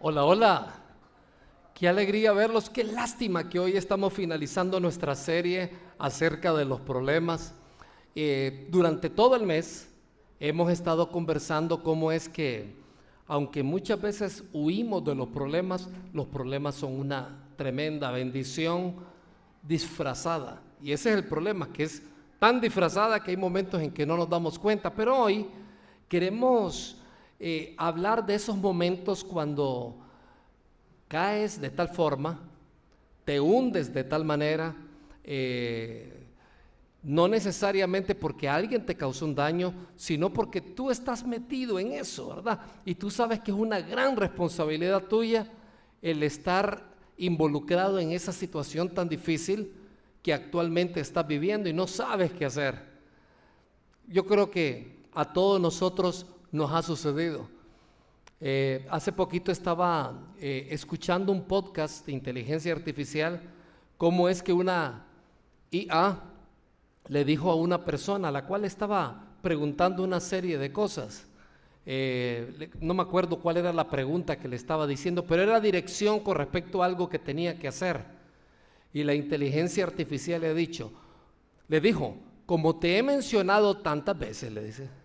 Hola, hola. Qué alegría verlos. Qué lástima que hoy estamos finalizando nuestra serie acerca de los problemas. Durante todo el mes hemos estado conversando cómo es que, aunque muchas veces huimos de los problemas son una tremenda bendición disfrazada. Y ese es el problema, que es tan disfrazada que hay momentos en que no nos damos cuenta. Pero hoy queremos hablar de esos momentos cuando caes de tal forma, te hundes de tal manera, no necesariamente porque alguien te causó un daño, sino porque tú estás metido en eso, ¿verdad? Y tú sabes que es una gran responsabilidad tuya el estar involucrado en esa situación tan difícil que actualmente estás viviendo y no sabes qué hacer. Yo creo que a todos nosotros nos ha sucedido. Hace poquito estaba escuchando un podcast de inteligencia artificial, cómo es que una IA le dijo a una persona a la cual estaba preguntando una serie de cosas. No me acuerdo cuál era la pregunta que le estaba diciendo, pero era dirección con respecto a algo que tenía que hacer. Y la inteligencia artificial le dijo, como te he mencionado tantas veces, le dice.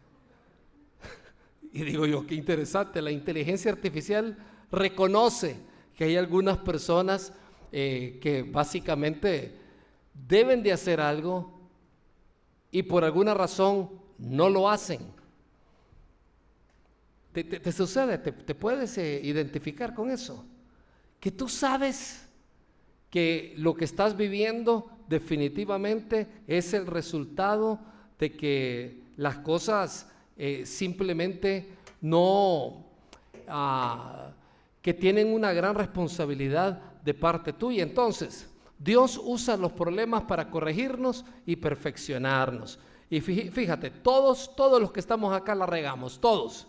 Y digo yo, qué interesante, la inteligencia artificial reconoce que hay algunas personas que básicamente deben de hacer algo y por alguna razón no lo hacen. ¿Te sucede? ¿Te puedes identificar con eso? Que tú sabes que lo que estás viviendo definitivamente es el resultado de que las cosas simplemente no, que tienen una gran responsabilidad de parte tuya. Entonces, Dios usa los problemas para corregirnos y perfeccionarnos. Y fíjate, todos los que estamos acá la regamos, todos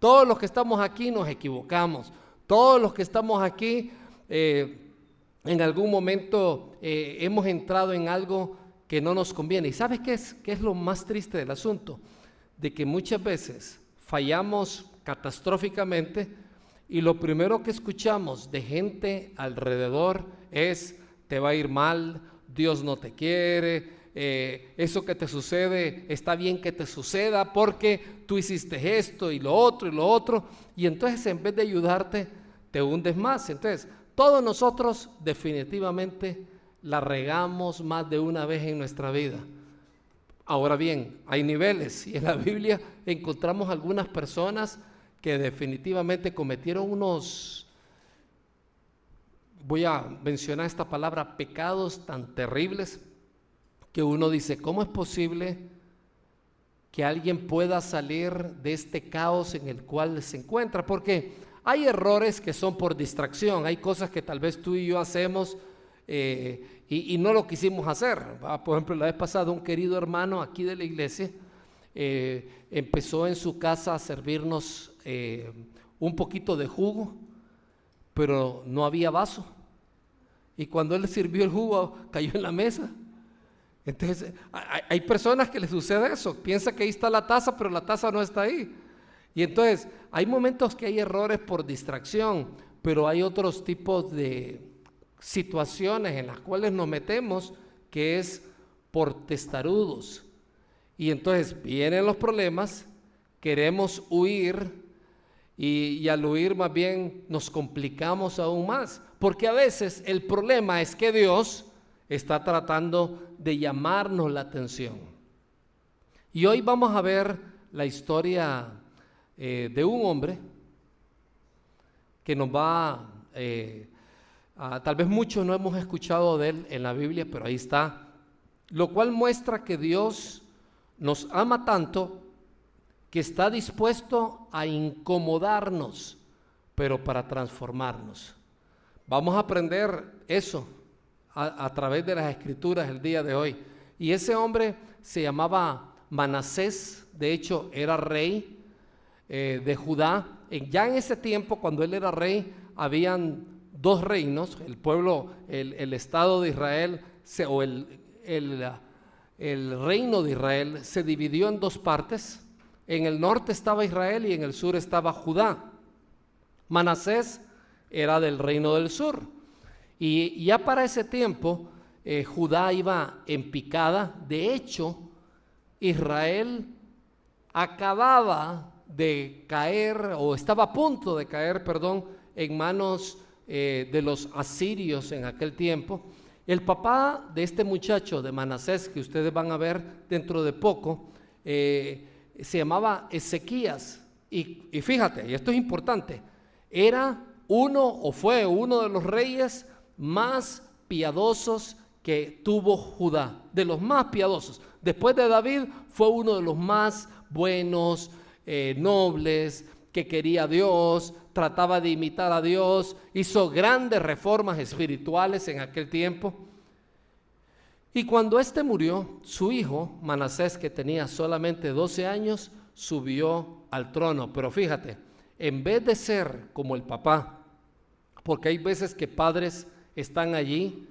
los que estamos aquí nos equivocamos, todos los que estamos aquí en algún momento hemos entrado en algo que no nos conviene. ¿Y sabes qué es lo más triste del asunto? De que muchas veces fallamos catastróficamente y lo primero que escuchamos de gente alrededor es: te va a ir mal, Dios no te quiere, eso que te sucede está bien que te suceda porque tú hiciste esto y lo otro, y entonces en vez de ayudarte te hundes más. Entonces todos nosotros definitivamente la regamos más de una vez en nuestra vida. Ahora bien, hay niveles y en la Biblia encontramos algunas personas que definitivamente cometieron voy a mencionar esta palabra, pecados tan terribles que uno dice, ¿cómo es posible que alguien pueda salir de este caos en el cual se encuentra? Porque hay errores que son por distracción, hay cosas que tal vez tú y yo hacemos y no lo quisimos hacer. Por ejemplo, la vez pasada un querido hermano aquí de la iglesia empezó en su casa a servirnos un poquito de jugo, pero no había vaso. Y cuando él le sirvió el jugo, cayó en la mesa. Entonces, hay personas que les sucede eso, piensa que ahí está la taza, pero la taza no está ahí. Y entonces, hay momentos que hay errores por distracción, pero hay otros tipos de situaciones en las cuales nos metemos que es por testarudos. Y entonces vienen los problemas, queremos huir y al huir más bien nos complicamos aún más, porque a veces el problema es que Dios está tratando de llamarnos la atención. Y hoy vamos a ver la historia de un hombre que nos va tal vez muchos no hemos escuchado de él en la Biblia, pero ahí está, lo cual muestra que Dios nos ama tanto que está dispuesto a incomodarnos, pero para transformarnos. Vamos a aprender eso a través de las escrituras el día de hoy. Y ese hombre se llamaba Manasés, de hecho era rey de Judá. Ya en ese tiempo, cuando él era rey, habían dos reinos, el pueblo, el Estado de Israel, el reino de Israel se dividió en dos partes. En el norte estaba Israel y en el sur estaba Judá. Manasés era del reino del sur. Y ya para ese tiempo Judá iba en picada. De hecho, Israel acababa de caer, o estaba a punto de caer, perdón, en manos de los asirios en aquel tiempo. El papá de este muchacho de Manasés, que ustedes van a ver dentro de poco, se llamaba Ezequías. Y fíjate, y esto es importante, era fue uno de los reyes más piadosos que tuvo Judá, de los más piadosos. Después de David fue uno de los más buenos, nobles, que quería a Dios, trataba de imitar a Dios, hizo grandes reformas espirituales en aquel tiempo. Y cuando éste murió, su hijo Manasés, que tenía solamente 12 años, subió al trono. Pero fíjate, en vez de ser como el papá, porque hay veces que padres están allí,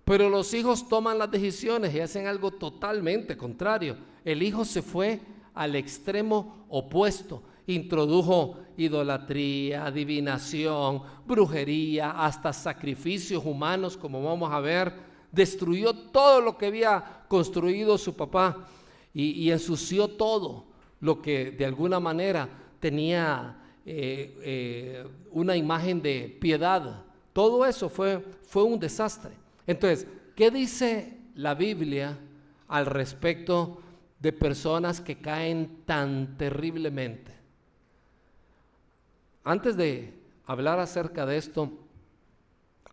pero los hijos toman las decisiones y hacen algo totalmente contrario. El hijo se fue al extremo opuesto, introdujo idolatría, adivinación, brujería, hasta sacrificios humanos, como vamos a ver, destruyó todo lo que había construido su papá y ensució todo lo que de alguna manera tenía una imagen de piedad. Todo eso fue un desastre. Entonces, ¿qué dice la Biblia al respecto de personas que caen tan terriblemente? Antes de hablar acerca de esto,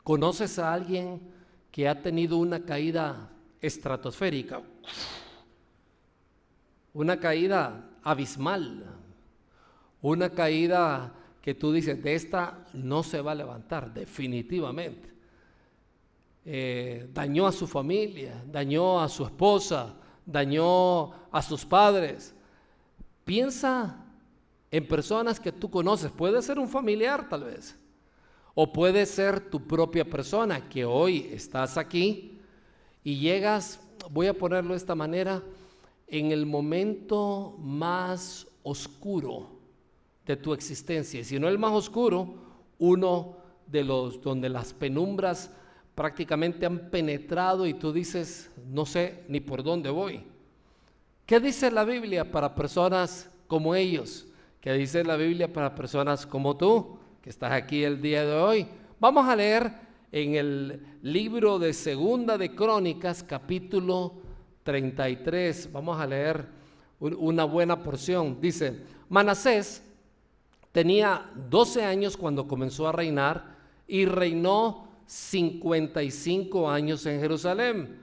¿conoces a alguien que ha tenido una caída estratosférica? Una caída abismal, una caída que tú dices, de esta no se va a levantar, definitivamente. Dañó a su familia, dañó a su esposa, dañó a sus padres. Piensa en personas que tú conoces, puede ser un familiar tal vez, o puede ser tu propia persona que hoy estás aquí y llegas, voy a ponerlo de esta manera, en el momento más oscuro de tu existencia, y si no el más oscuro, uno de los donde las penumbras prácticamente han penetrado y tú dices, no sé ni por dónde voy. ¿Qué dice la Biblia para personas como ellos? ¿Qué dice la Biblia para personas como tú, que estás aquí el día de hoy? Vamos a leer en el libro de Segunda de Crónicas, capítulo 33. Vamos a leer una buena porción. Dice, Manasés tenía 12 años cuando comenzó a reinar y reinó 55 años en Jerusalén.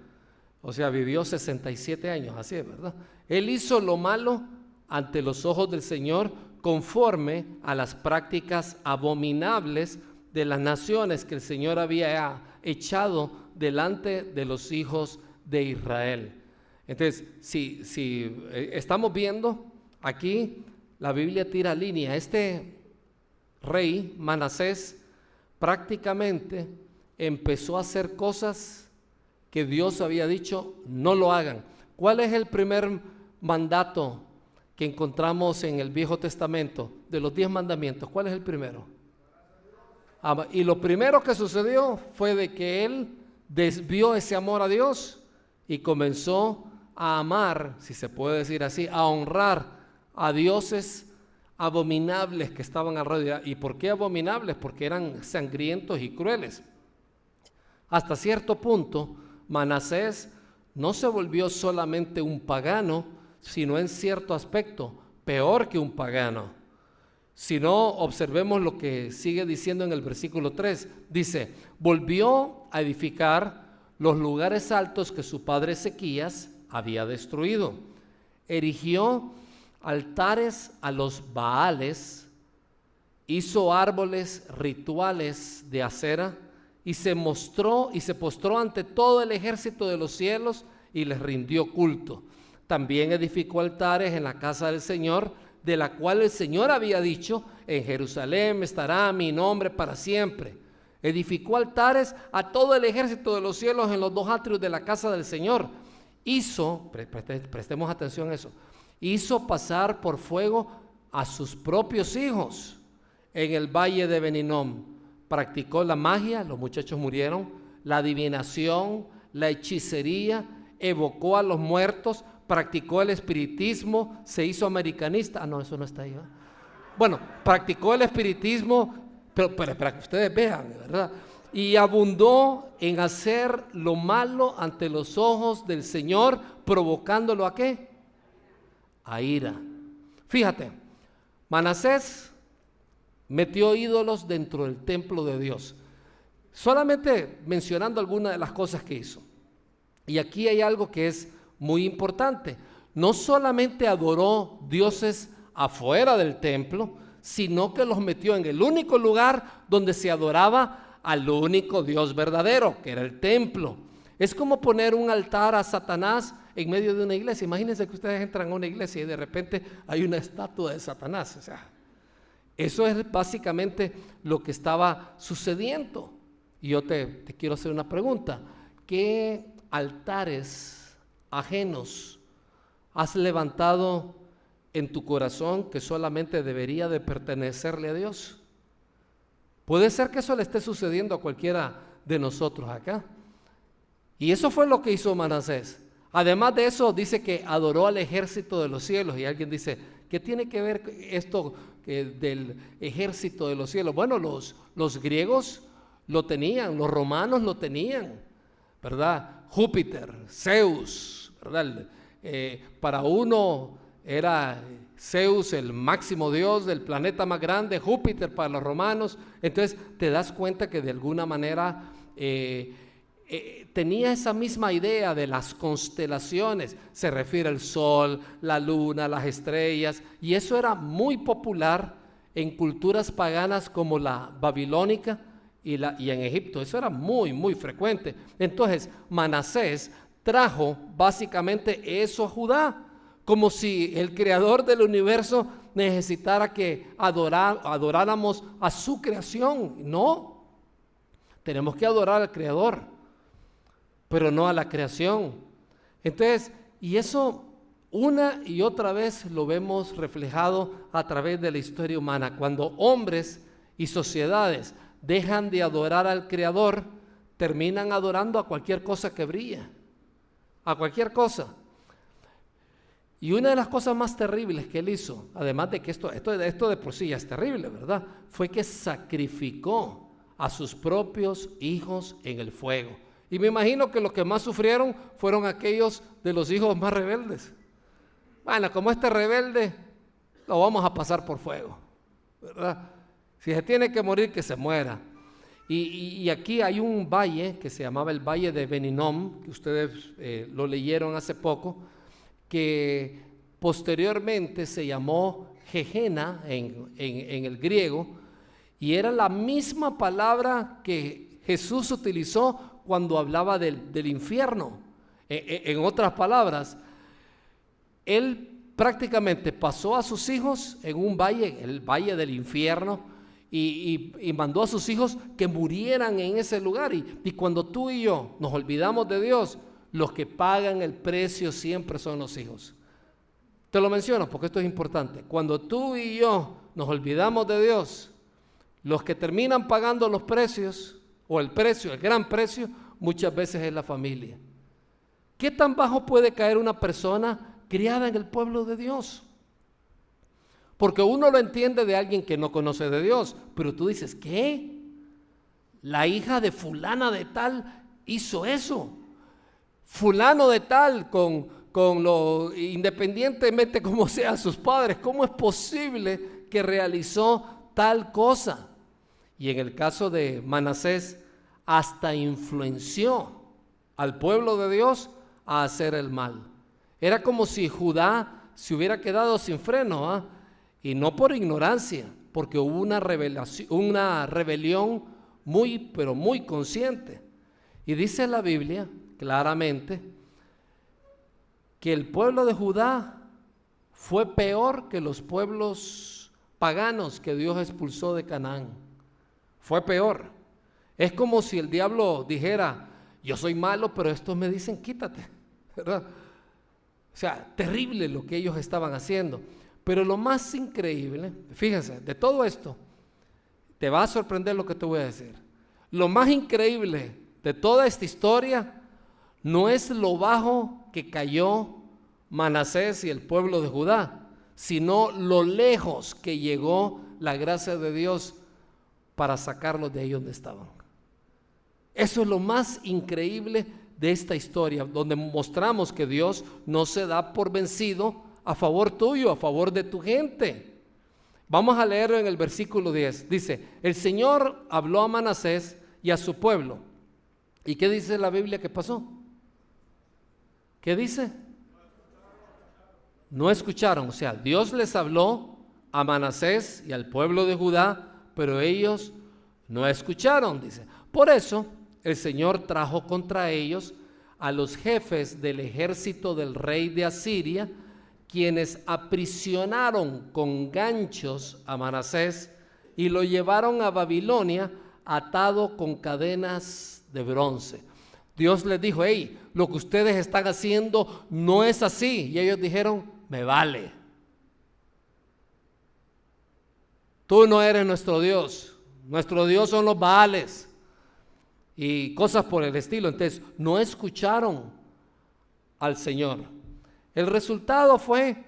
O sea, vivió 67 años, así es, ¿verdad? Él hizo lo malo ante los ojos del Señor, conforme a las prácticas abominables de las naciones que el Señor había echado delante de los hijos de Israel. Entonces, si estamos viendo aquí, la Biblia tira línea. Este rey, Manasés, prácticamente empezó a hacer cosas que Dios había dicho no lo hagan. ¿Cuál es el primer mandato que encontramos en el Viejo Testamento de los 10 mandamientos? ¿Cuál es el primero? Y lo primero que sucedió fue de que él desvió ese amor a Dios y comenzó a amar, si se puede decir así, a honrar a dioses abominables que estaban alrededor. ¿Y por qué abominables? Porque eran sangrientos y crueles. Hasta cierto punto, Manasés no se volvió solamente un pagano, sino en cierto aspecto peor que un pagano. Si no, observemos lo que sigue diciendo en el versículo 3. Dice, volvió a edificar los lugares altos que su padre Ezequías había destruido. Erigió altares a los Baales, hizo árboles rituales de acera y se postró ante todo el ejército de los cielos y les rindió culto. También edificó altares en la casa del Señor, de la cual el Señor había dicho, en Jerusalén estará mi nombre para siempre. Edificó altares a todo el ejército de los cielos en los 2 atrios de la casa del Señor. Prestemos atención a eso, hizo pasar por fuego a sus propios hijos en el valle de Ben Hinnom. practicó la magia, los muchachos murieron, la adivinación, la hechicería, evocó a los muertos, practicó el espiritismo, se hizo americanista. Ah, no, eso no está ahí, ¿verdad? Bueno, practicó el espiritismo, pero para que ustedes vean, ¿verdad? Y abundó en hacer lo malo ante los ojos del Señor, provocándolo ¿a qué? A ira. Fíjate, Manasés metió ídolos dentro del templo de Dios. Solamente mencionando algunas de las cosas que hizo. Y aquí hay algo que es muy importante. No solamente adoró dioses afuera del templo, sino que los metió en el único lugar donde se adoraba al único Dios verdadero, que era el templo. Es como poner un altar a Satanás en medio de una iglesia. Imagínense que ustedes entran a una iglesia y de repente hay una estatua de Satanás. O sea, eso es básicamente lo que estaba sucediendo. Y yo te quiero hacer una pregunta. ¿Qué altares ajenos has levantado en tu corazón que solamente debería de pertenecerle a Dios? Puede ser que eso le esté sucediendo a cualquiera de nosotros acá. Y eso fue lo que hizo Manasés. Además de eso, dice que adoró al ejército de los cielos. Y alguien dice, ¿qué tiene que ver esto del ejército de los cielos? Bueno, los griegos lo tenían, los romanos lo tenían, ¿verdad? Júpiter, Zeus, ¿verdad? Para uno era Zeus el máximo dios del planeta más grande, Júpiter para los romanos. Entonces te das cuenta que de alguna manera tenía esa misma idea de las constelaciones. Se refiere al sol, la luna, las estrellas, y eso era muy popular en culturas paganas como la babilónica y en Egipto. Eso era muy, muy frecuente. Entonces Manasés trajo básicamente eso a Judá, como si el creador del universo necesitara que adoráramos a su creación. No, tenemos que adorar al creador, pero no a la creación. Entonces, y eso una y otra vez lo vemos reflejado a través de la historia humana. Cuando hombres y sociedades dejan de adorar al creador, terminan adorando a cualquier cosa que brilla, a cualquier cosa. Y una de las cosas más terribles que él hizo, además de que esto de por sí ya es terrible, ¿verdad?, fue que sacrificó a sus propios hijos en el fuego. Y me imagino que los que más sufrieron fueron aquellos de los hijos más rebeldes. Bueno, como este rebelde, lo vamos a pasar por fuego, ¿verdad? Si se tiene que morir, que se muera. Y aquí hay un valle que se llamaba el Valle de Ben-Hinnom, que ustedes lo leyeron hace poco, que posteriormente se llamó Gehenna en el griego, y era la misma palabra que Jesús utilizó cuando hablaba del infierno. En otras palabras, él prácticamente pasó a sus hijos en un valle, el valle del infierno, y mandó a sus hijos que murieran en ese lugar. Y cuando tú y yo nos olvidamos de Dios, los que pagan el precio siempre son los hijos. Te lo menciono porque esto es importante. Cuando tú y yo nos olvidamos de Dios, los que terminan pagando los precios, o el precio, el gran precio, muchas veces es la familia. ¿Qué tan bajo puede caer una persona criada en el pueblo de Dios? Porque uno lo entiende de alguien que no conoce de Dios, pero tú dices, ¿qué? La hija de fulana de tal hizo eso. Fulano de tal, con lo independientemente como sean sus padres, ¿cómo es posible que realizó tal cosa? Y en el caso de Manasés, hasta influenció al pueblo de Dios a hacer el mal. Era como si Judá se hubiera quedado sin freno, ¿ah? Y no por ignorancia, porque hubo una rebelión muy, pero muy consciente. Y dice la Biblia claramente que el pueblo de Judá fue peor que los pueblos paganos que Dios expulsó de Canaán. Fue peor. Es como si el diablo dijera, yo soy malo, pero estos me dicen quítate, ¿verdad? O sea, terrible lo que ellos estaban haciendo. Pero lo más increíble, fíjense, de todo esto, te va a sorprender lo que te voy a decir. Lo más increíble de toda esta historia no es lo bajo que cayó Manasés y el pueblo de Judá, sino lo lejos que llegó la gracia de Dios para sacarlos de ahí donde estaban. Eso es lo más increíble de esta historia, donde mostramos que Dios no se da por vencido a favor tuyo, a favor de tu gente. Vamos a leerlo en el versículo 10. Dice, el Señor habló a Manasés y a su pueblo. ¿Y qué dice la Biblia que pasó? ¿Qué dice? No escucharon. O sea, Dios les habló a Manasés y al pueblo de Judá, pero ellos no escucharon, dice. Por eso el Señor trajo contra ellos a los jefes del ejército del rey de Asiria, quienes aprisionaron con ganchos a Manasés y lo llevaron a Babilonia atado con cadenas de bronce. Dios les dijo, hey, lo que ustedes están haciendo no es así. Y ellos dijeron, me vale. Tú no eres nuestro Dios son los Baales y cosas por el estilo. Entonces no escucharon al Señor. El resultado fue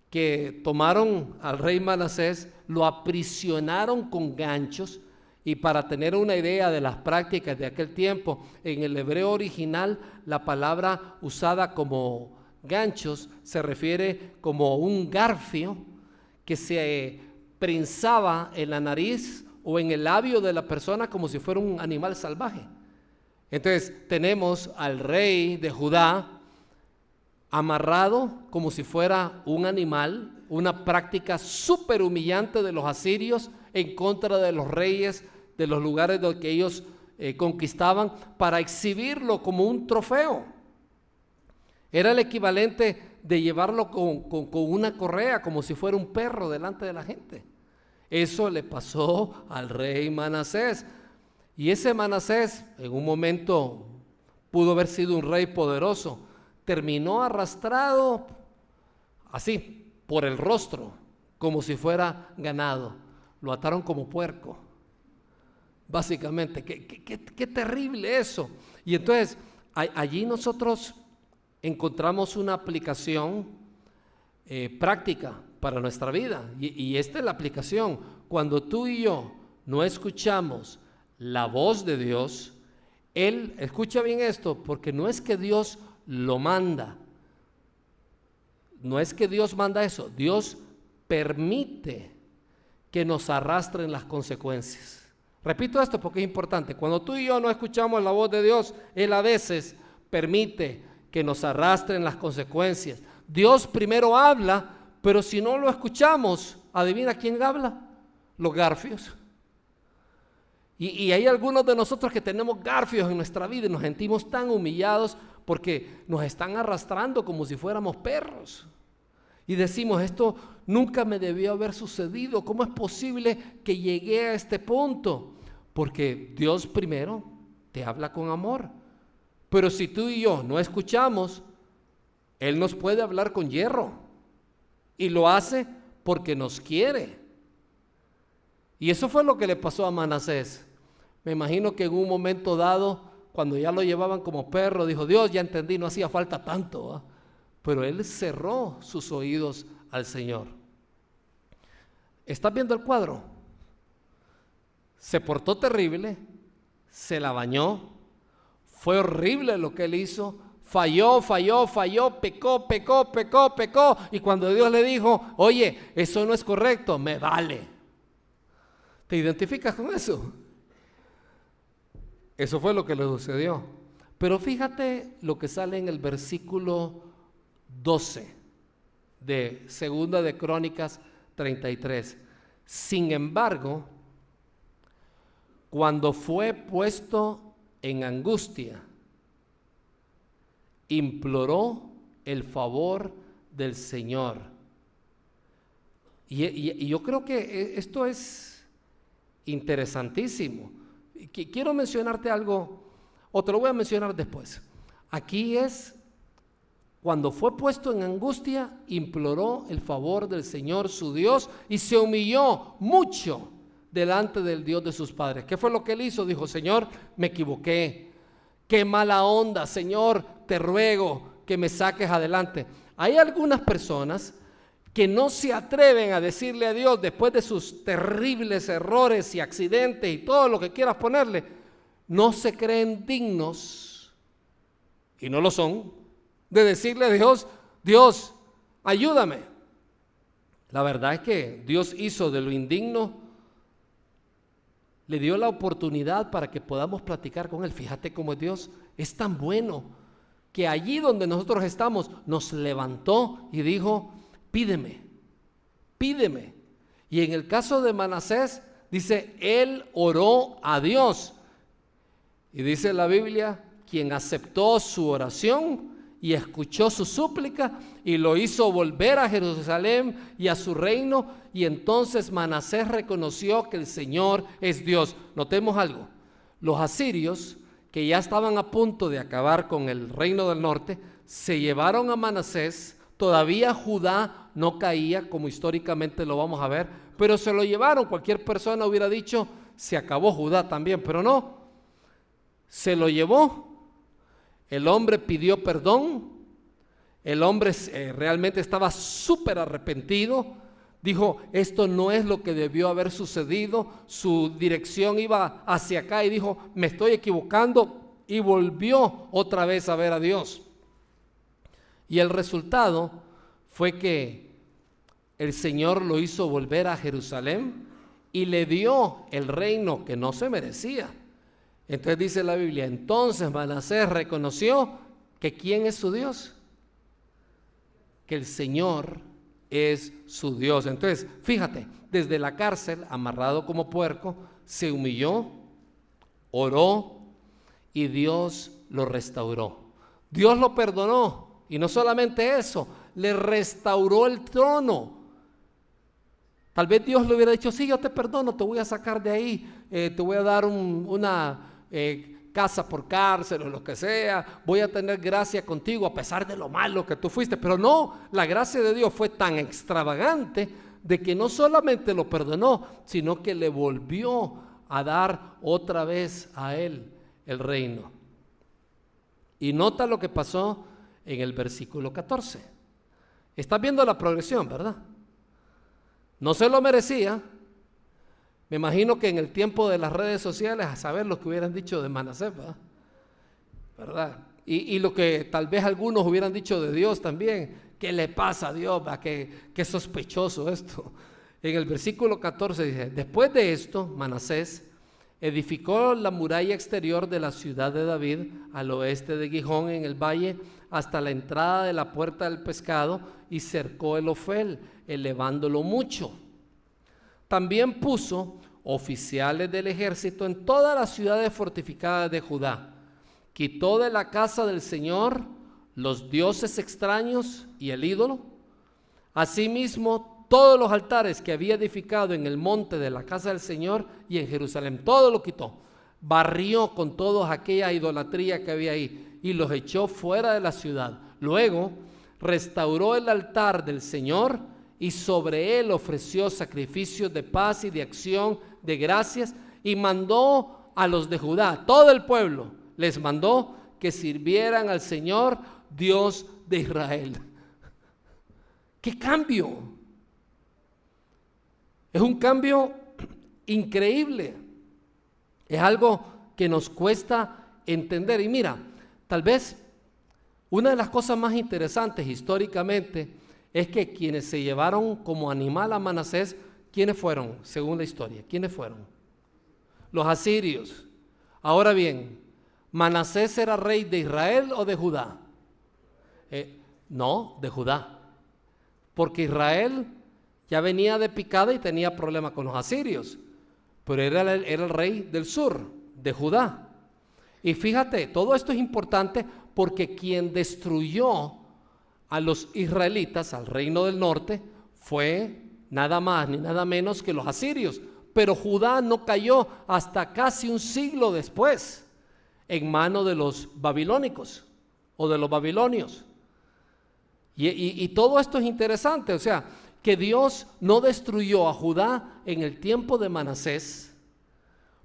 que tomaron al rey Manasés, lo aprisionaron con ganchos. Y para tener una idea de las prácticas de aquel tiempo, en el hebreo original la palabra usada como ganchos se refiere como un garfio que se prensaba en la nariz o en el labio de la persona como si fuera un animal salvaje. Entonces tenemos al rey de Judá amarrado como si fuera un animal, una práctica súper humillante de los asirios en contra de los reyes de los lugares donde que ellos conquistaban, para exhibirlo como un trofeo. Era el equivalente de llevarlo con una correa, como si fuera un perro delante de la gente. Eso le pasó al rey Manasés. Y ese Manasés, en un momento pudo haber sido un rey poderoso, terminó arrastrado así, por el rostro, como si fuera ganado. Lo ataron como puerco, básicamente. Qué terrible eso. Y entonces, allí nosotros encontramos una aplicación práctica para nuestra vida. Y esta es la aplicación. Cuando tú y yo no escuchamos la voz de Dios, Él, escucha bien esto, porque no es que Dios lo manda, no es que Dios manda eso, Dios permite que nos arrastren las consecuencias. Repito esto porque es importante. Cuando tú y yo no escuchamos la voz de Dios, Él a veces permite que nos arrastren las consecuencias. Dios primero habla, pero si no lo escuchamos, adivina quién habla, los garfios. Y hay algunos de nosotros que tenemos garfios en nuestra vida y nos sentimos tan humillados porque nos están arrastrando como si fuéramos perros. Y decimos, esto nunca me debió haber sucedido. ¿Cómo es posible que llegué a este punto? Porque Dios primero te habla con amor. Pero si tú y yo no escuchamos, Él nos puede hablar con hierro. Y lo hace porque nos quiere. Y eso fue lo que le pasó a Manasés. Me imagino que en un momento dado, cuando ya lo llevaban como perro, dijo, Dios, ya entendí, no hacía falta tanto. Pero él cerró sus oídos al Señor. ¿Estás viendo el cuadro? Se portó terrible, se la bañó, fue horrible lo que él hizo, falló, pecó, y cuando Dios le dijo, oye, eso no es correcto, me vale. ¿Te identificas con eso? Eso fue lo que le sucedió. Pero fíjate lo que sale en el versículo 12 de Segunda de Crónicas 33. Sin embargo, cuando fue puesto en angustia, imploró el favor del Señor. Y yo creo que esto es interesantísimo. Quiero mencionarte algo, o te lo voy a mencionar después. Aquí es, cuando fue puesto en angustia, imploró el favor del Señor su Dios y se humilló mucho delante del Dios de sus padres. ¿Qué fue lo que él hizo? Dijo: Señor, me equivoqué, qué mala onda, Señor, te ruego que me saques adelante. Hay algunas personas que no se atreven a decirle a Dios, después de sus terribles errores y accidentes y todo lo que quieras ponerle, no se creen dignos, y no lo son, de decirle a Dios: Dios, ayúdame. La verdad es que Dios hizo de lo indigno, le dio la oportunidad para que podamos platicar con Él. Fíjate cómo Dios es tan bueno, que allí donde nosotros estamos, nos levantó y dijo: pídeme, pídeme. Y en el caso de Manasés, dice, él oró a Dios. Y dice la Biblia, quien aceptó su oración y escuchó su súplica y lo hizo volver a Jerusalén y a su reino. Y entonces Manasés reconoció que el Señor es Dios. Notemos algo: los asirios, que ya estaban a punto de acabar con el reino del norte, se llevaron a Manasés. Todavía Judá no caía, como históricamente lo vamos a ver, pero se lo llevaron. Cualquier persona hubiera dicho: se acabó Judá también, pero no, se lo llevó. El hombre pidió perdón, el hombre realmente estaba súper arrepentido, dijo: esto no es lo que debió haber sucedido, su dirección iba hacia acá, y dijo: me estoy equivocando, y volvió otra vez a ver a Dios. Y el resultado fue que el Señor lo hizo volver a Jerusalén y le dio el reino que no se merecía. Entonces dice la Biblia, entonces Manasés reconoció que ¿quién es su Dios? Que el Señor es su Dios. Entonces, fíjate, desde la cárcel, amarrado como puerco, se humilló, oró y Dios lo restauró. Dios lo perdonó. Y no solamente eso, le restauró el trono. Tal vez Dios le hubiera dicho: sí, yo te perdono, te voy a sacar de ahí, te voy a dar una casa por cárcel o lo que sea, voy a tener gracia contigo a pesar de lo malo que tú fuiste. Pero no, la gracia de Dios fue tan extravagante de que no solamente lo perdonó, sino que le volvió a dar otra vez a él el reino. Y nota lo que pasó en el versículo 14. Estás viendo la progresión, ¿verdad? No se lo merecía. Me imagino que en el tiempo de las redes sociales, a saber lo que hubieran dicho de Manasés, ¿verdad? Y lo que tal vez algunos hubieran dicho de Dios también. ¿Qué le pasa a Dios? Qué sospechoso esto. En el versículo 14 dice: después de esto, Manasés edificó la muralla exterior de la ciudad de David al oeste de Gijón, en el valle, hasta la entrada de la puerta del pescado, y cercó el Ofel, elevándolo mucho. También puso oficiales del ejército en todas las ciudades fortificadas de Judá. Quitó de la casa del Señor los dioses extraños y el ídolo. Asimismo, todos los altares que había edificado en el monte de la casa del Señor y en Jerusalén, todo lo quitó. Barrió con toda aquella idolatría que había ahí y los echó fuera de la ciudad. Luego restauró el altar del Señor y sobre él ofreció sacrificios de paz y de acción de gracias, y mandó a los de Judá, todo el pueblo, les mandó que sirvieran al Señor, Dios de Israel. ¡Qué cambio! Es un cambio increíble. Es algo que nos cuesta entender. Y mira, tal vez una de las cosas más interesantes históricamente es que quienes se llevaron como animal a Manasés, ¿quiénes fueron? Según la historia, ¿quiénes fueron? Los asirios. Ahora bien, ¿Manasés era rey de Israel o de Judá? No, de Judá. Porque Israel ya venía de picada y tenía problemas con los asirios, pero era el rey del sur, de Judá. Y fíjate, todo esto es importante porque quien destruyó a los israelitas, al reino del norte, fue nada más ni nada menos que los asirios. Pero Judá no cayó hasta casi un siglo después en manos de los babilónicos o de los babilonios. Y todo esto es interesante, o sea, que Dios no destruyó a Judá en el tiempo de Manasés,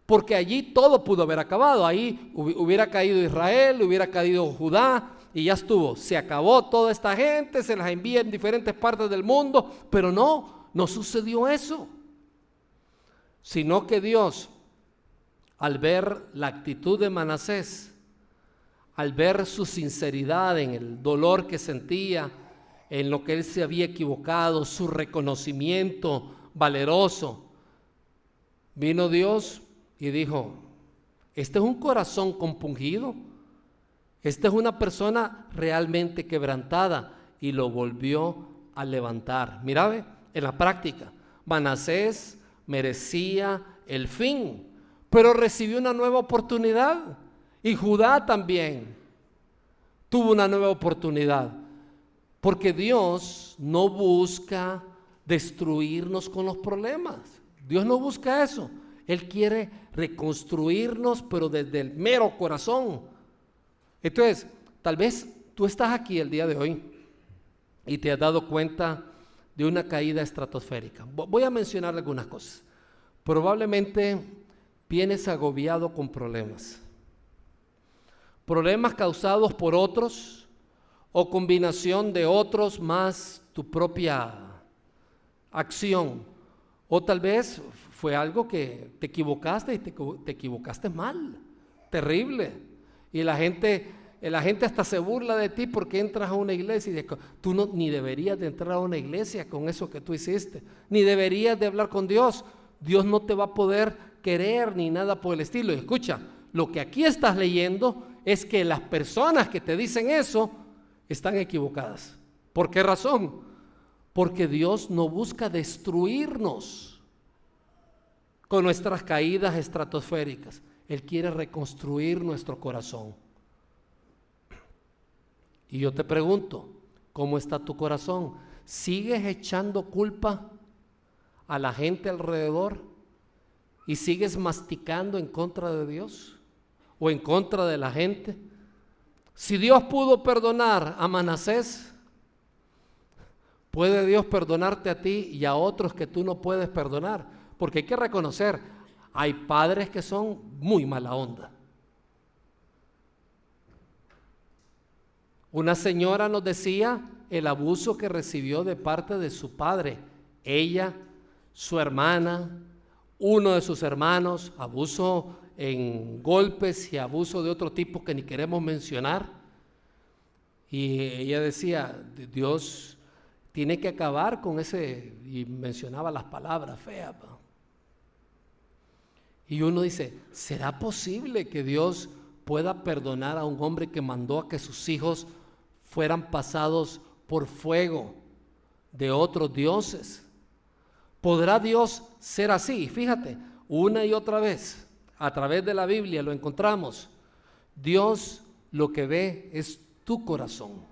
porque allí todo pudo haber acabado. Ahí hubiera caído Israel, hubiera caído Judá y ya estuvo. Se acabó toda esta gente, se las envía en diferentes partes del mundo, pero no sucedió eso. Sino que Dios, al ver la actitud de Manasés, al ver su sinceridad en el dolor que sentía, en lo que él se había equivocado, su reconocimiento valeroso, vino Dios y dijo: este es un corazón compungido, esta es una persona realmente quebrantada, y lo volvió a levantar. Mira, ve, en la práctica, Manasés merecía el fin, pero recibió una nueva oportunidad, y Judá también tuvo una nueva oportunidad, porque Dios no busca destruirnos con los problemas. Dios no busca eso. Él quiere reconstruirnos, pero desde el mero corazón. Entonces, tal vez tú estás aquí el día de hoy y te has dado cuenta de una caída estratosférica. Voy a mencionar algunas cosas. Probablemente vienes agobiado con problemas. Problemas causados por otros o combinación de otros más tu propia acción. O tal vez fue algo que te equivocaste y te equivocaste mal, terrible. Y la gente hasta se burla de ti porque entras a una iglesia y dices: tú ni deberías de entrar a una iglesia con eso que tú hiciste, ni deberías de hablar con Dios. Dios no te va a poder querer ni nada por el estilo. Y escucha, lo que aquí estás leyendo es que las personas que te dicen eso están equivocadas. ¿Por qué razón? Porque Dios no busca destruirnos con nuestras caídas estratosféricas. Él quiere reconstruir nuestro corazón. Y yo te pregunto, ¿cómo está tu corazón? ¿Sigues echando culpa a la gente alrededor y sigues masticando en contra de Dios o en contra de la gente? Si Dios pudo perdonar a Manasés, ¿puede Dios perdonarte a ti y a otros que tú no puedes perdonar? Porque hay que reconocer, hay padres que son muy mala onda. Una señora nos decía el abuso que recibió de parte de su padre. Ella, su hermana, uno de sus hermanos, abuso en golpes y abuso de otro tipo que ni queremos mencionar. Y ella decía: Dios tiene que acabar con ese, y mencionaba las palabras feas. Y uno dice: ¿será posible que Dios pueda perdonar a un hombre que mandó a que sus hijos fueran pasados por fuego de otros dioses? ¿Podrá Dios ser así? Fíjate, una y otra vez, a través de la Biblia lo encontramos. Dios lo que ve es tu corazón.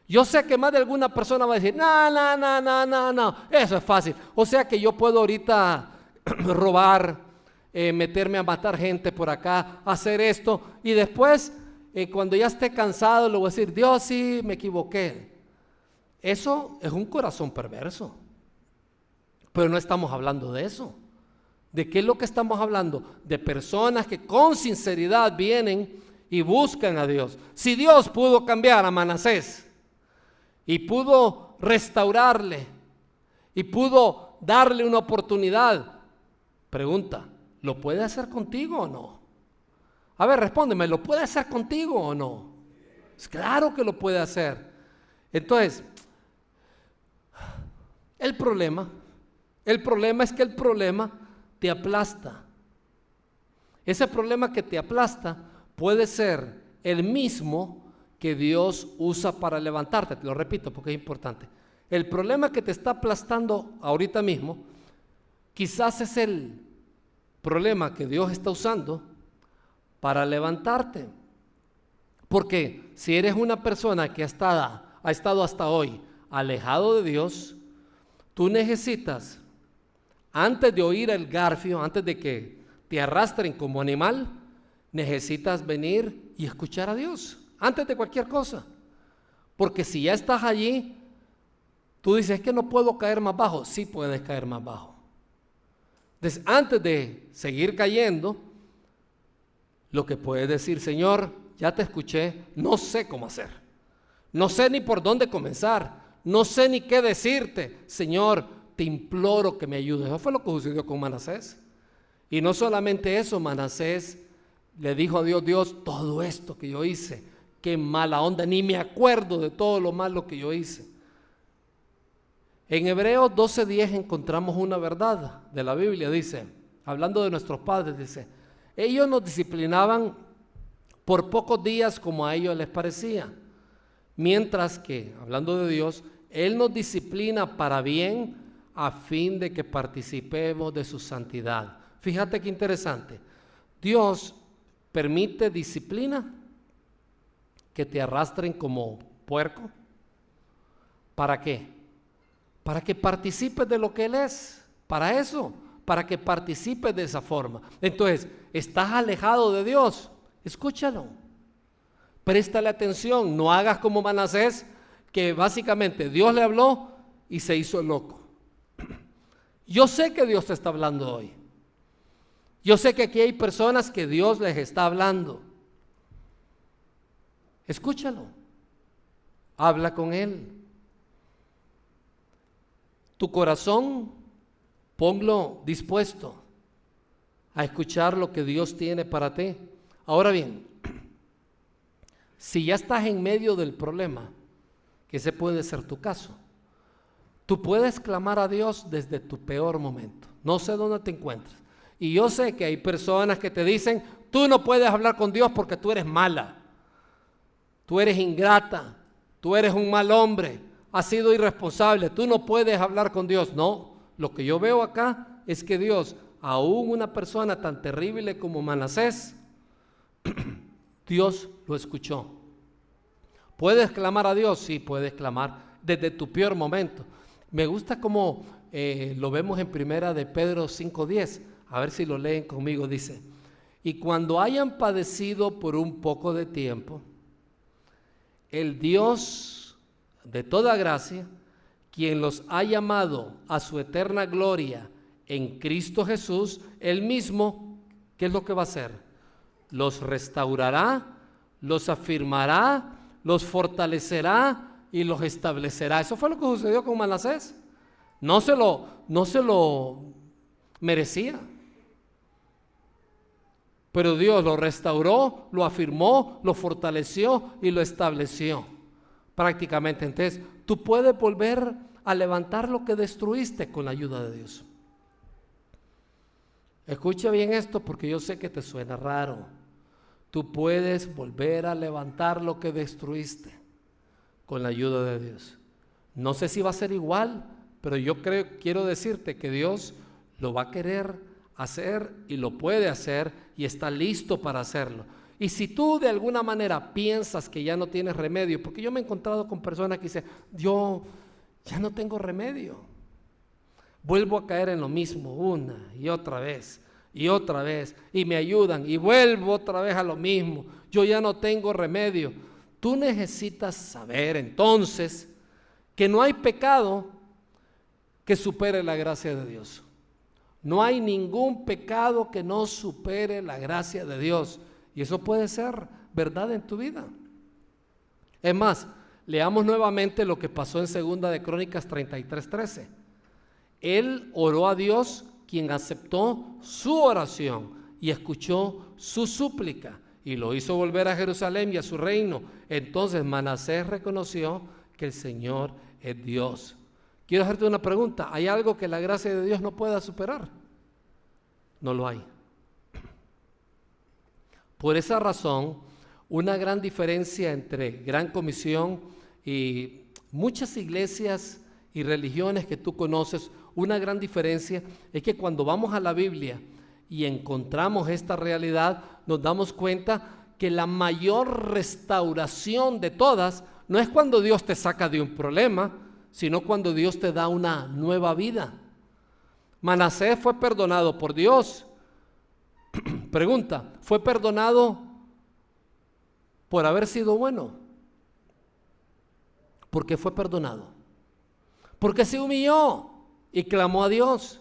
Yo sé que más de alguna persona va a decir: no, eso es fácil. O sea que yo puedo ahorita robar, meterme a matar gente por acá, hacer esto, y después, cuando ya esté cansado, le voy a decir: Dios, sí, me equivoqué. Eso es un corazón perverso. Pero no estamos hablando de eso. ¿De qué es lo que estamos hablando? De personas que con sinceridad vienen y buscan a Dios. Si Dios pudo cambiar a Manasés y pudo restaurarle y pudo darle una oportunidad, pregunta, ¿lo puede hacer contigo o no? A ver, respóndeme, ¿lo puede hacer contigo o no? Es claro que lo puede hacer. Entonces, el problema es que el problema te aplasta. Ese problema que te aplasta puede ser el mismo que Dios usa para levantarte. Te lo repito porque es importante. El problema que te está aplastando ahorita mismo, quizás es el problema que Dios está usando para levantarte. Porque si eres una persona que ha estado hasta hoy alejado de Dios, tú necesitas, antes de oír el garfio, antes de que te arrastren como animal, necesitas venir y escuchar a Dios, antes de cualquier cosa. Porque si ya estás allí, Tú dices, es que no puedo caer más bajo. Sí puedes caer más bajo. Entonces, antes de seguir cayendo, lo que puedes decir, Señor, ya te escuché, no sé cómo hacer. No sé ni por dónde comenzar. No sé ni qué decirte. Señor, te imploro que me ayudes. Eso fue lo que sucedió con Manasés. Y no solamente eso, Manasés le dijo a Dios, Dios, todo esto que yo hice, qué mala onda, ni me acuerdo de todo lo malo que yo hice. En Hebreos 12:10 encontramos una verdad de la Biblia, dice, hablando de nuestros padres, dice, ellos nos disciplinaban por pocos días como a ellos les parecía, mientras que, hablando de Dios, Él nos disciplina para bien a fin de que participemos de su santidad. Fíjate qué interesante, Dios permite disciplina que te arrastren como puerco. ¿Para qué? Para que participes de lo que Él es, para eso, para que participes de esa forma. Entonces, ¿estás alejado de Dios? Escúchalo, préstale atención, no hagas como Manasés, que básicamente Dios le habló y se hizo loco. Yo sé que Dios te está hablando hoy. Yo sé que aquí hay personas que Dios les está hablando. Escúchalo, habla con Él. Tu corazón, ponlo dispuesto a escuchar lo que Dios tiene para ti. Ahora bien, si ya estás en medio del problema, que ese puede ser tu caso, tú puedes clamar a Dios desde tu peor momento. No sé dónde te encuentras. Y yo sé que hay personas que te dicen, tú no puedes hablar con Dios porque tú eres mala, tú eres ingrata, tú eres un mal hombre, has sido irresponsable, tú no puedes hablar con Dios. No, lo que yo veo acá es que Dios, aún una persona tan terrible como Manasés, Dios lo escuchó. ¿Puedes clamar a Dios? Sí, puedes clamar desde tu peor momento. Me gusta como lo vemos en primera de Pedro 5:10, a ver si lo leen conmigo, dice, y cuando hayan padecido por un poco de tiempo, el Dios de toda gracia, quien los ha llamado a su eterna gloria en Cristo Jesús, Él mismo, ¿qué es lo que va a hacer? Los restaurará, los afirmará, los fortalecerá y los establecerá. Eso fue lo que sucedió con Manasés. No se lo merecía. Pero Dios lo restauró, lo afirmó, lo fortaleció y lo estableció. Prácticamente, entonces, tú puedes volver a levantar lo que destruiste con la ayuda de Dios. Escucha bien esto porque yo sé que te suena raro. Tú puedes volver a levantar lo que destruiste con la ayuda de Dios. No sé si va a ser igual, pero yo quiero decirte que Dios lo va a querer hacer y lo puede hacer y está listo para hacerlo. Y si tú de alguna manera piensas que ya no tienes remedio, porque yo me he encontrado con personas que dicen, yo ya no tengo remedio, vuelvo a caer en lo mismo una y otra vez, y me ayudan y vuelvo otra vez a lo mismo, yo ya no tengo remedio. Tú necesitas saber entonces que no hay pecado que supere la gracia de Dios. No hay ningún pecado que no supere la gracia de Dios. Y eso puede ser verdad en tu vida. Es más, leamos nuevamente lo que pasó en 2 de Crónicas 33:13. Él oró a Dios, quien aceptó su oración y escuchó su súplica y lo hizo volver a Jerusalén y a su reino. Entonces Manasés reconoció que el Señor es Dios. Quiero hacerte una pregunta. ¿Hay algo que la gracia de Dios no pueda superar? No lo hay. Por esa razón, una gran diferencia entre Gran Comisión y muchas iglesias y religiones que tú conoces, una gran diferencia es que cuando vamos a la Biblia y encontramos esta realidad, nos damos cuenta que la mayor restauración de todas no es cuando Dios te saca de un problema, sino cuando Dios te da una nueva vida. Manasés fue perdonado por Dios. Pregunta, ¿fue perdonado por haber sido bueno? ¿Por qué fue perdonado? porque se humilló y clamó a Dios.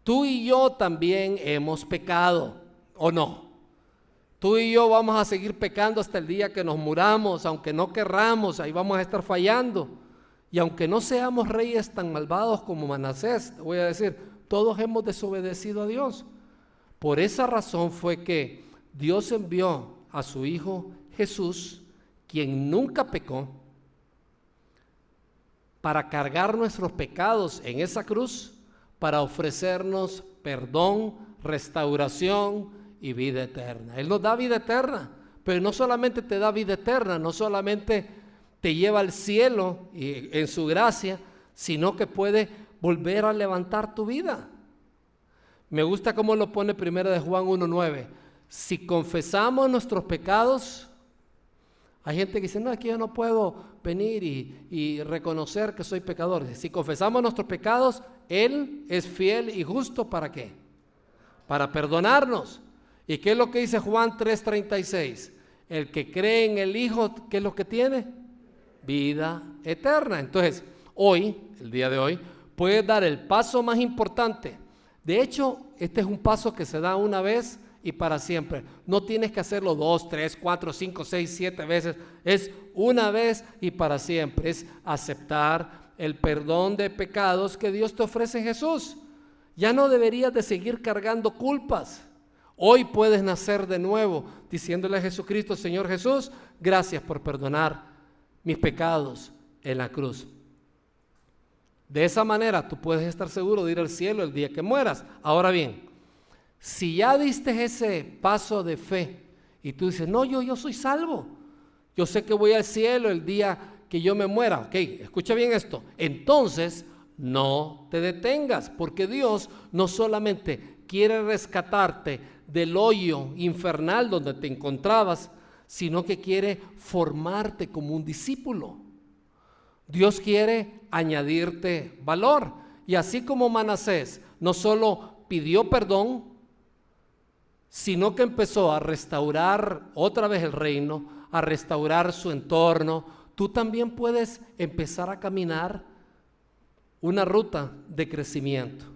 Tú y yo también hemos pecado, ¿o no? Tú y yo vamos a seguir pecando hasta el día que nos muramos, aunque no querramos, ahí vamos a estar fallando. Y aunque no seamos reyes tan malvados como Manasés, te voy a decir, todos hemos desobedecido a Dios. Por esa razón fue que Dios envió a su Hijo Jesús, quien nunca pecó, para cargar nuestros pecados en esa cruz, para ofrecernos perdón, restauración y vida eterna. Él nos da vida eterna, pero no solamente te da vida eterna, no solamente te lleva al cielo y en su gracia, sino que puede volver a levantar tu vida. Me gusta cómo lo pone 1 Juan 1:9. Si confesamos nuestros pecados, hay gente que dice, no, aquí yo no puedo venir y reconocer que soy pecador. Si confesamos nuestros pecados, Él es fiel y justo, ¿para qué? Para perdonarnos. ¿Y qué es lo que dice Juan 3:36? El que cree en el Hijo, ¿qué es lo que tiene? Vida eterna. Entonces, hoy, el día de hoy, puedes dar el paso más importante. De hecho, este es un paso que se da una vez y para siempre. No tienes que hacerlo 2, 3, 4, 5, 6, 7 veces. Es una vez y para siempre. Es aceptar el perdón de pecados que Dios te ofrece en Jesús. Ya no deberías de seguir cargando culpas. Hoy puedes nacer de nuevo diciéndole a Jesucristo, Señor Jesús, gracias por perdonar mis pecados en la cruz. De esa manera tú puedes estar seguro de ir al cielo el día que mueras. Ahora bien, si ya diste ese paso de fe y tú dices, no, yo soy salvo, yo sé que voy al cielo el día que yo me muera, ok, escucha bien esto, entonces no te detengas, porque Dios no solamente quiere rescatarte del hoyo infernal donde te encontrabas, sino que quiere formarte como un discípulo. Dios quiere añadirte valor. Y así como Manasés no solo pidió perdón, sino que empezó a restaurar otra vez el reino, a restaurar su entorno, tú también puedes empezar a caminar una ruta de crecimiento.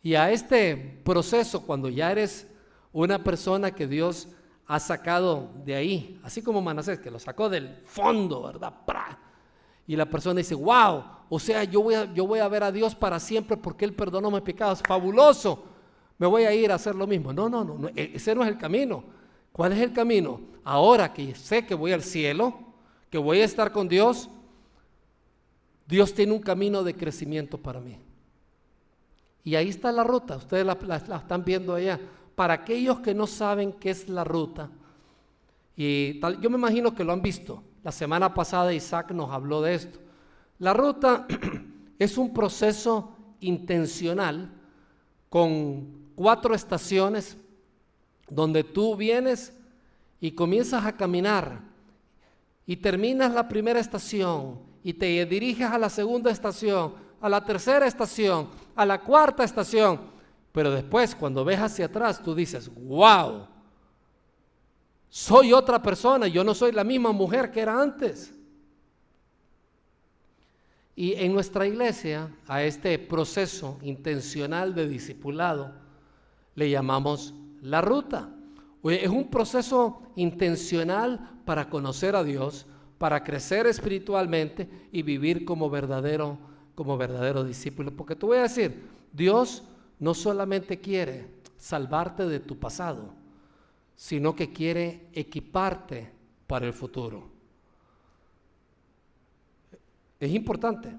Y a este proceso, cuando ya eres una persona que Dios ha sacado de ahí, así como Manasés, que lo sacó del fondo, ¿verdad? ¡Pra! Y la persona dice, wow, o sea, yo voy a ver a Dios para siempre porque Él perdonó mis pecados, fabuloso, me voy a ir a hacer lo mismo. No, ese no es el camino. ¿Cuál es el camino? Ahora que sé que voy al cielo, que voy a estar con Dios, Dios tiene un camino de crecimiento para mí. Y ahí está la ruta, ustedes la están viendo allá. Para aquellos que no saben qué es la ruta, y tal, yo me imagino que lo han visto. La semana pasada Isaac nos habló de esto. La ruta es un proceso intencional con 4 estaciones donde tú vienes y comienzas a caminar y terminas la primera estación y te diriges a la segunda estación, a la tercera estación, a la cuarta estación, pero después cuando ves hacia atrás tú dices, wow, soy otra persona, yo no soy la misma mujer que era antes. Y en nuestra iglesia, a este proceso intencional de discipulado, le llamamos la ruta. Es un proceso intencional para conocer a Dios, para crecer espiritualmente y vivir como verdadero discípulo. Porque te voy a decir, Dios no solamente quiere salvarte de tu pasado, sino que quiere equiparte para el futuro. Es importante.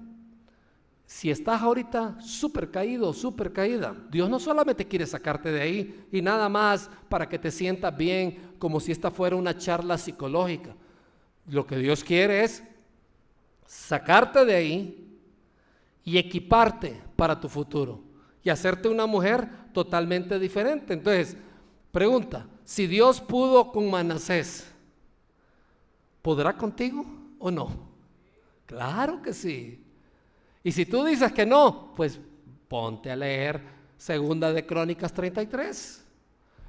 Si estás ahorita súper caído, súper caída, Dios no solamente quiere sacarte de ahí y nada más para que te sientas bien, como si esta fuera una charla psicológica. Lo que Dios quiere es sacarte de ahí y equiparte para tu futuro y hacerte una mujer totalmente diferente. Entonces, pregunta, si Dios pudo con Manasés, ¿podrá contigo o no? Claro que sí. Y si tú dices que no, pues ponte a leer 2 de Crónicas 33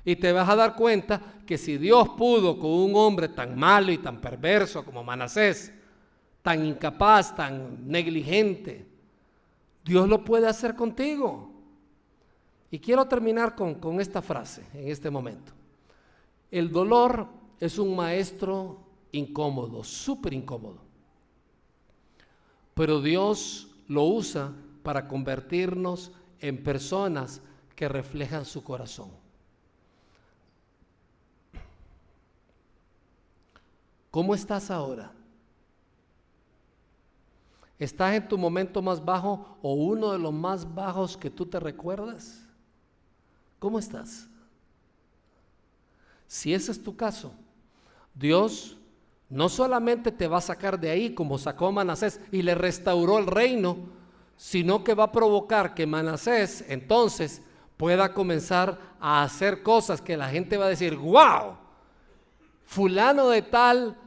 y te vas a dar cuenta que si Dios pudo con un hombre tan malo y tan perverso como Manasés, tan incapaz, tan negligente, Dios lo puede hacer contigo. Y quiero terminar con esta frase en este momento. El dolor es un maestro incómodo, súper incómodo. Pero Dios lo usa para convertirnos en personas que reflejan su corazón. ¿Cómo estás ahora? ¿Estás en tu momento más bajo o uno de los más bajos que tú te recuerdas? ¿Cómo estás? Si ese es tu caso, Dios no solamente te va a sacar de ahí como sacó a Manasés y le restauró el reino, sino que va a provocar que Manasés entonces pueda comenzar a hacer cosas que la gente va a decir: ¡wow! Fulano de tal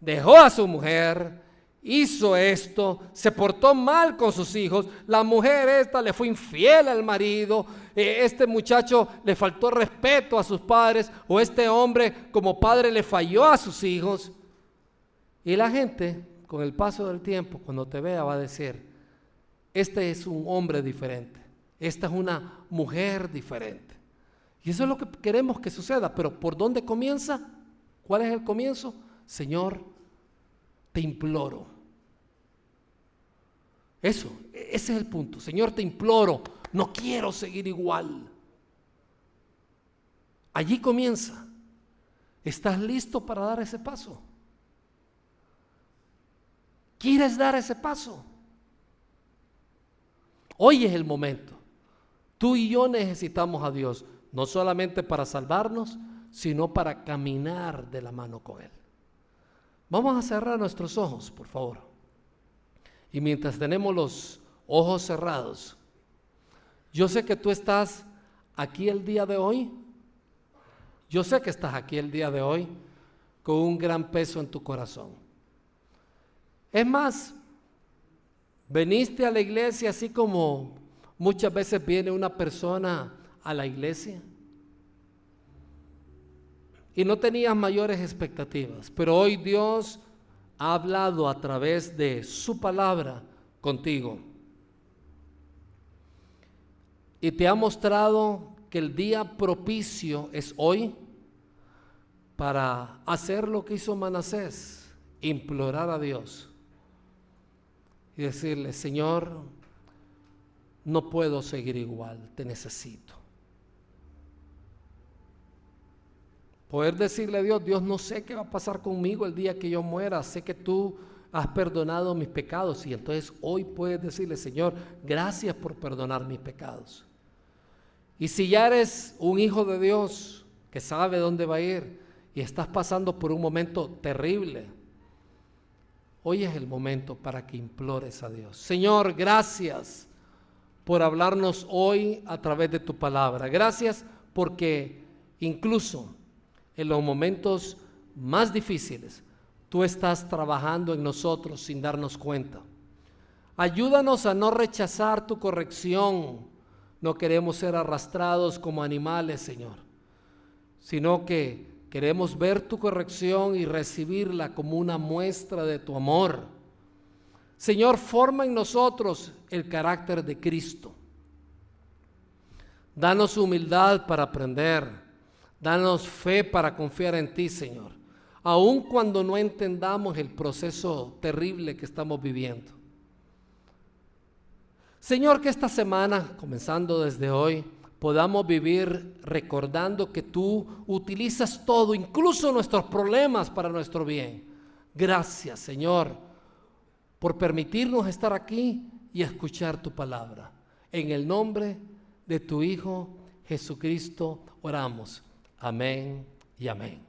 dejó a su mujer, hizo esto, se portó mal con sus hijos, la mujer esta le fue infiel al marido, este muchacho le faltó respeto a sus padres, o este hombre como padre le falló a sus hijos. Y la gente, con el paso del tiempo, cuando te vea, va a decir: este es un hombre diferente, esta es una mujer diferente. Y eso es lo que queremos que suceda. Pero ¿por dónde comienza? ¿Cuál es el comienzo? Señor, te imploro. Ese es el punto. Señor, te imploro, no quiero seguir igual. Allí comienza. ¿Estás listo para dar ese paso? ¿Quieres dar ese paso? Hoy es el momento. Tú y yo necesitamos a Dios, no solamente para salvarnos, sino para caminar de la mano con Él. Vamos a cerrar nuestros ojos, por favor. Y mientras tenemos los ojos cerrados, yo sé que tú estás aquí el día de hoy. Yo sé que estás aquí el día de hoy con un gran peso en tu corazón. Es más, veniste a la iglesia así como muchas veces viene una persona a la iglesia y no tenías mayores expectativas, pero hoy Dios ha hablado a través de su palabra contigo y te ha mostrado que el día propicio es hoy para hacer lo que hizo Manasés, implorar a Dios y decirle: Señor, no puedo seguir igual, te necesito. Poder decirle a Dios: Dios, no sé qué va a pasar conmigo el día que yo muera, sé que tú has perdonado mis pecados. Y entonces hoy puedes decirle: Señor, gracias por perdonar mis pecados. Y si ya eres un hijo de Dios que sabe dónde va a ir y estás pasando por un momento terrible, hoy es el momento para que implores a Dios. Señor, gracias por hablarnos hoy a través de tu palabra. Gracias porque incluso en los momentos más difíciles, tú estás trabajando en nosotros sin darnos cuenta. Ayúdanos a no rechazar tu corrección. No queremos ser arrastrados como animales, Señor, sino que queremos ver tu corrección y recibirla como una muestra de tu amor. Señor, forma en nosotros el carácter de Cristo. Danos humildad para aprender. Danos fe para confiar en ti, Señor, aun cuando no entendamos el proceso terrible que estamos viviendo. Señor, que esta semana, comenzando desde hoy, podamos vivir recordando que tú utilizas todo, incluso nuestros problemas, para nuestro bien. Gracias, Señor, por permitirnos estar aquí y escuchar tu palabra. En el nombre de tu Hijo Jesucristo oramos. Amén y amén.